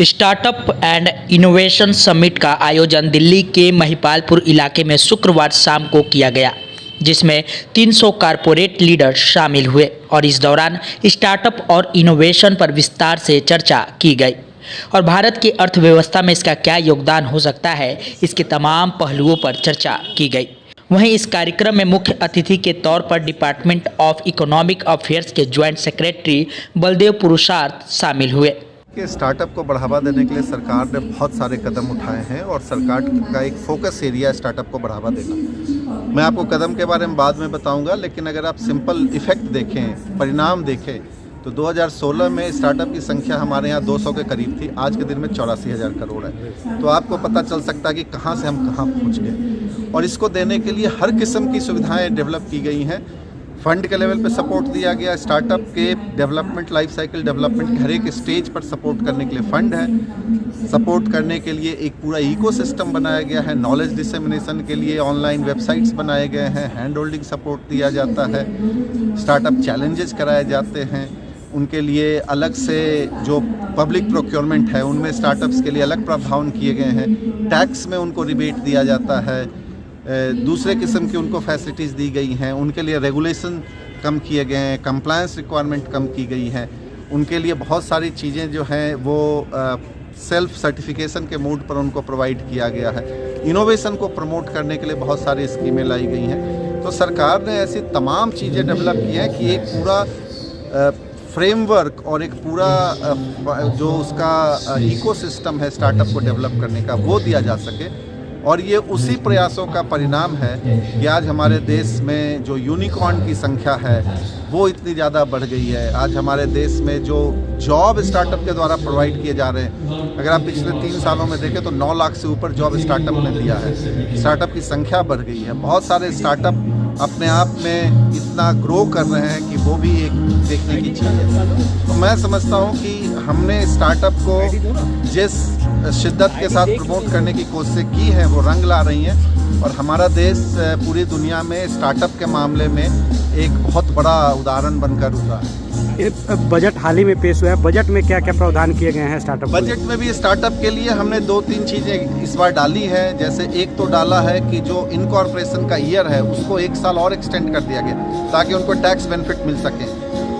Startup and innovation summit का आयोजन दिल्ली के महिपालपुर इलाके में शुक्रवार शाम को किया गया, जिसमें 300 कारपोरेट लीडर शामिल हुए और इस दौरान स्टार्टअप और इनोवेशन पर विस्तार से चर्चा की गई और भारत की अर्थव्यवस्था में इसका क्या योगदान हो सकता है, इसके तमाम पहलुओं पर चर्चा की गई। वहीं इस कार्यक्रम में मुख्य अतिथि के तौर पर डिपार्टमेंट ऑफ इकोनॉमिक अफेयर्स के ज्वाइंट सेक्रेटरी बलदेव पुरुषार्थ शामिल हुए। कि स्टार्टअप को बढ़ावा देने के लिए सरकार ने बहुत सारे कदम उठाए हैं और सरकार का एक फोकस एरिया है स्टार्टअप को बढ़ावा देना। मैं आपको कदम के बारे में बाद में बताऊंगा, लेकिन अगर आप सिंपल इफेक्ट देखें, परिणाम देखें, तो 2016 में स्टार्टअप की संख्या हमारे यहाँ 200 के करीब थी। आज के दिन में 84,000 करोड़ है। तो आपको पता चल सकता है कि कहाँ से हम कहाँ पहुँच गए। और इसको देने के लिए हर किस्म की सुविधाएँ डेवलप की गई हैं। फंड के लेवल पे सपोर्ट दिया गया, स्टार्टअप के डेवलपमेंट, लाइफ साइकिल डेवलपमेंट हर एक स्टेज पर सपोर्ट करने के लिए फंड है। सपोर्ट करने के लिए एक पूरा इकोसिस्टम बनाया गया है। नॉलेज डिसेमिनेशन के लिए ऑनलाइन वेबसाइट्स बनाए गए हैं। हैंड होल्डिंग सपोर्ट दिया जाता है। स्टार्टअप चैलेंजेस कराए जाते हैं। उनके लिए अलग से जो पब्लिक प्रोक्योरमेंट है उनमें स्टार्टअप्स के लिए अलग प्रावधान किए गए हैं। टैक्स में उनको रिबेट दिया जाता है। दूसरे किस्म की उनको फैसिलिटीज़ दी गई हैं। उनके लिए रेगुलेशन कम किए गए हैं, कंप्लायंस रिक्वायरमेंट कम की गई है। उनके लिए बहुत सारी चीज़ें जो हैं वो सेल्फ सर्टिफिकेशन के मोड पर उनको प्रोवाइड किया गया है। इनोवेशन को प्रमोट करने के लिए बहुत सारी स्कीमें लाई गई हैं। तो सरकार ने ऐसी तमाम चीज़ें डेवलप की हैं कि एक पूरा फ्रेमवर्क और एक पूरा जो उसका इकोसिस्टम है स्टार्टअप को डेवलप करने का, वो दिया जा सके। और ये उसी प्रयासों का परिणाम है कि आज हमारे देश में जो यूनिकॉर्न की संख्या है वो इतनी ज़्यादा बढ़ गई है। आज हमारे देश में जो जॉब स्टार्टअप के द्वारा प्रोवाइड किए जा रहे हैं, अगर आप पिछले 3 सालों में देखें तो 9 लाख से ऊपर जॉब स्टार्टअप ने दिया है। स्टार्टअप की संख्या बढ़ गई है। बहुत सारे स्टार्टअप अपने आप में इतना ग्रो कर रहे हैं कि वो भी एक देखने की चीज़ है। तो मैं समझता हूँ कि हमने स्टार्टअप को जिस शिद्दत के साथ प्रमोट करने की कोशिश की है वो रंग ला रही हैं और हमारा देश पूरी दुनिया में स्टार्टअप के मामले में एक बहुत बड़ा उदाहरण बनकर उभरा है। बजट हाल ही में पेश हुआ है। बजट में क्या क्या प्रावधान किए गए हैं स्टार्टअप? बजट में भी स्टार्टअप के लिए हमने 2-3 चीज़ें इस बार डाली है। जैसे एक तो डाला है कि जो इनकॉर्पोरेशन का ईयर है उसको 1 साल और एक्सटेंड कर दिया गया ताकि उनको टैक्स बेनिफिट मिल सके।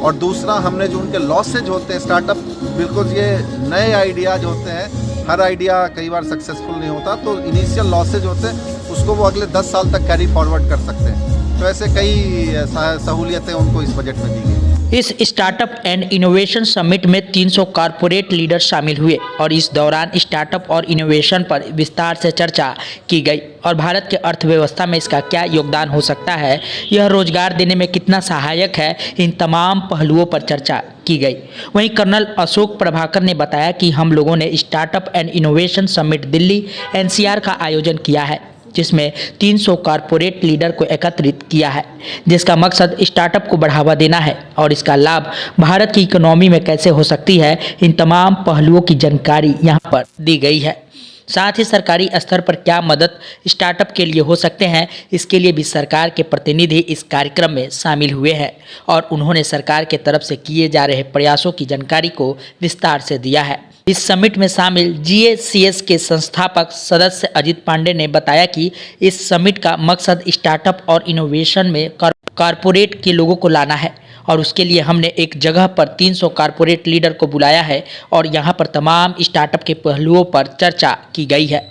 और दूसरा, हमने जो उनके लॉसेज होते हैं स्टार्टअप, बिल्कुल ये नए आइडियाज होते हैं, हर आइडिया कई बार सक्सेसफुल नहीं होता, तो इनिशियल लॉसेज होते हैं उसको वो अगले 10 साल तक कैरी फॉरवर्ड कर सकते हैं। तो ऐसे कई सहूलियतें उनको इस बजट में दी गई। इस स्टार्टअप एंड इनोवेशन समिट में 300 कारपोरेट लीडर शामिल हुए और इस दौरान स्टार्टअप और इनोवेशन पर विस्तार से चर्चा की गई और भारत के अर्थव्यवस्था में इसका क्या योगदान हो सकता है, यह रोजगार देने में कितना सहायक है, इन तमाम पहलुओं पर चर्चा की गई। वहीं कर्नल अशोक प्रभाकर ने बताया कि हम लोगों ने startup and innovation summit Delhi NCR का आयोजन किया है, जिसमें 300 कारपोरेट लीडर को एकत्रित किया है, जिसका मकसद स्टार्टअप को बढ़ावा देना है और इसका लाभ भारत की इकोनॉमी में कैसे हो सकती है, इन तमाम पहलुओं की जानकारी यहाँ पर दी गई है। साथ ही सरकारी स्तर पर क्या मदद स्टार्टअप के लिए हो सकते हैं, इसके लिए भी सरकार के प्रतिनिधि इस कार्यक्रम में शामिल हुए हैं और उन्होंने सरकार के तरफ से किए जा रहे प्रयासों की जानकारी को विस्तार से दिया है। इस समिट में शामिल GACS के संस्थापक सदस्य अजित पांडे ने बताया कि इस समिट का मकसद स्टार्टअप और इनोवेशन में कारपोरेट के लोगों को लाना है और उसके लिए हमने एक जगह पर 300 कारपोरेट लीडर को बुलाया है और यहाँ पर तमाम स्टार्टअप के पहलुओं पर चर्चा की गई है।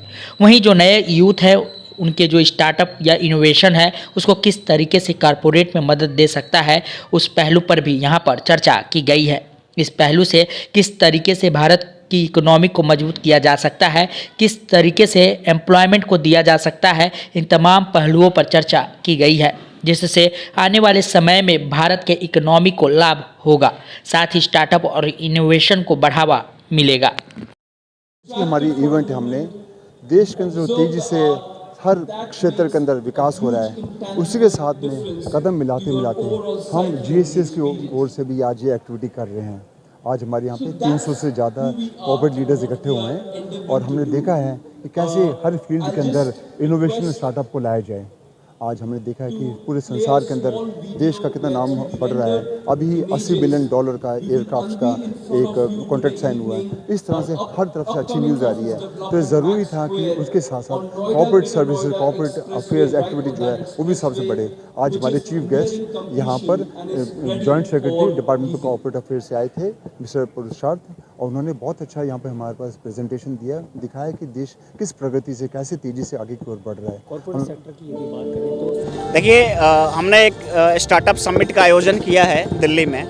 वहीं जो नए यूथ है उनके जो स्टार्टअप या इनोवेशन है उसको किस तरीके से कारपोरेट में मदद दे सकता है, उस पहलू पर भी यहाँ पर चर्चा की गई है। इस पहलू से किस तरीके से भारत की इकोनॉमी को मजबूत किया जा सकता है, किस तरीके से एम्प्लॉयमेंट को दिया जा सकता है, इन तमाम पहलुओं पर चर्चा की गई है, जिससे आने वाले समय में भारत के इकोनॉमी को लाभ होगा, साथ ही स्टार्टअप और इनोवेशन को बढ़ावा मिलेगा। हमारी इवेंट हमने देश के अंदर तेजी से हर क्षेत्र के अंदर विकास हो रहा है, उसी के साथ में कदम मिलाते मिलाते हम GACS की ओर से भी आज ये एक्टिविटी कर रहे हैं। आज हमारे यहाँ पे 300 से ज़्यादा कॉर्पोरेट लीडर्स इकट्ठे हुए हैं और हमने देखा है कि कैसे हर फील्ड के अंदर इनोवेशन स्टार्टअप को लाया जाए। आज हमने देखा है कि पूरे संसार के अंदर देश का कितना नाम बढ़ रहा है। अभी $80 बिलियन का एयरक्राफ्ट का एक कॉन्ट्रैक्ट साइन हुआ है। इस तरह से हर तरफ से अच्छी न्यूज़ आ रही है, तो ज़रूरी था कि उसके साथ साथ corporate services, corporate affairs activity जो है वो भी सबसे बढ़े। आज हमारे चीफ गेस्ट यहाँ पर joint secretary department of corporate affairs से आए थे, मिस्टर पुरुषार्थ, और उन्होंने बहुत अच्छा यहाँ पर हमारे पास प्रेजेंटेशन दिया, दिखाया कि देश किस प्रगति से, कैसे तेज़ी से आगे की ओर बढ़ रहा है। कॉर्पोरेट सेक्टर की यदि बात करें तो देखिए, हमने एक स्टार्टअप समिट का आयोजन किया है दिल्ली में।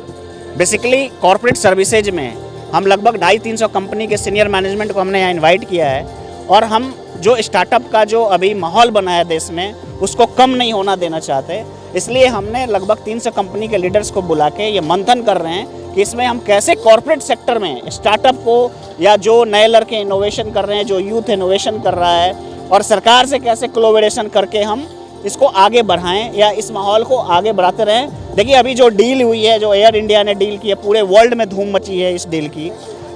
बेसिकली कॉर्पोरेट सर्विसेज में हम लगभग 250-300 कंपनी के सीनियर मैनेजमेंट को हमने यहाँ इनवाइट किया है, और हम जो स्टार्टअप का जो अभी माहौल बना है देश में उसको कम नहीं होना देना चाहते। इसलिए हमने लगभग 300 कंपनी के लीडर्स को बुला के ये मंथन कर रहे हैं कि इसमें हम कैसे कॉर्पोरेट सेक्टर में स्टार्टअप को, या जो नए लड़के इनोवेशन कर रहे हैं, जो यूथ इनोवेशन कर रहा है, और सरकार से कैसे कोलैबोरेशन करके हम इसको आगे बढ़ाएं या इस माहौल को आगे बढ़ाते रहें। देखिए, अभी जो डील हुई है, जो एयर इंडिया ने डील की है, पूरे वर्ल्ड में धूम मची है इस डील की,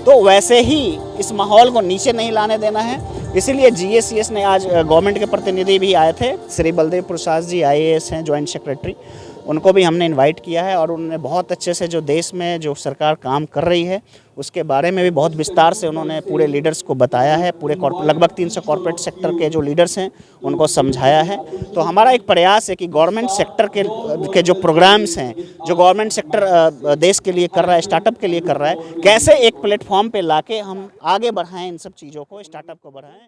तो वैसे ही इस माहौल को नीचे नहीं लाने देना है। इसीलिए GSCS ने आज गवर्नमेंट के प्रतिनिधि भी आए थे, श्री बलदेव प्रसाद जी IAS हैं जॉइंट सेक्रेटरी, उनको भी हमने इनवाइट किया है, और उन्होंने बहुत अच्छे से जो देश में जो सरकार काम कर रही है उसके बारे में भी बहुत विस्तार से उन्होंने पूरे लीडर्स को बताया है। पूरे लगभग 300 कॉर्पोरेट सेक्टर के जो लीडर्स हैं उनको समझाया है। तो हमारा एक प्रयास है कि गवर्नमेंट सेक्टर के जो प्रोग्राम्स हैं, जो गवर्नमेंट सेक्टर देश के लिए कर रहा है, स्टार्टअप के लिए कर रहा है, कैसे एक प्लेटफॉर्म पे लाके हम आगे बढ़ाएं, इन सब चीज़ों को, स्टार्टअप को बढ़ाएं।